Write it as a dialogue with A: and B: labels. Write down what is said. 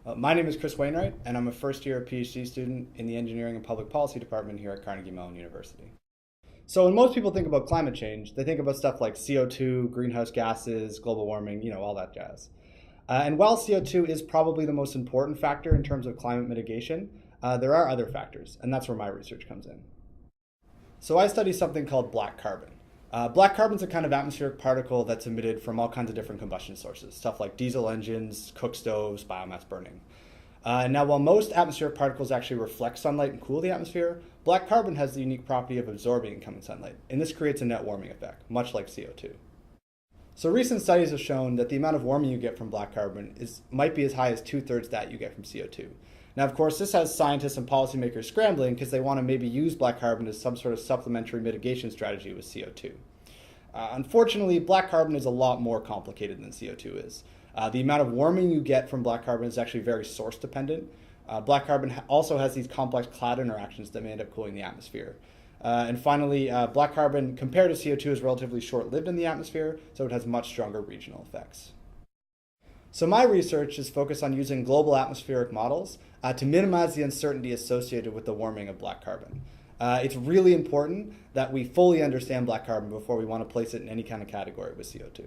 A: My name is Chris Wainwright, and I'm a first-year PhD student in the Engineering and Public Policy Department here at Carnegie Mellon University. So when most people think about climate change, they think about stuff like CO2, greenhouse gases, global warming, all that jazz. And while CO2 is probably the most important factor in terms of climate mitigation, there are other factors, and that's where my research comes in. So I study something called black carbon. Black carbon is a kind of atmospheric particle that's emitted from all kinds of different combustion sources, stuff like diesel engines, cook stoves, biomass burning. Now, while most atmospheric particles actually reflect sunlight and cool the atmosphere, black carbon has the unique property of absorbing incoming sunlight, and this creates a net warming effect, much like CO2. So recent studies have shown that the amount of warming you get from black carbon might be as high as 2/3 that you get from CO2. Now, of course, this has scientists and policymakers scrambling because they want to maybe use black carbon as some sort of supplementary mitigation strategy with CO2. Unfortunately, black carbon is a lot more complicated than CO2 is. The amount of warming you get from black carbon is actually very source dependent. Black carbon also has these complex cloud interactions that may end up cooling the atmosphere. And finally, black carbon compared to CO2 is relatively short-lived in the atmosphere, so it has much stronger regional effects. So my research is focused on using global atmospheric models to minimize the uncertainty associated with the warming of black carbon. It's really important that we fully understand black carbon before we want to place it in any kind of category with CO2.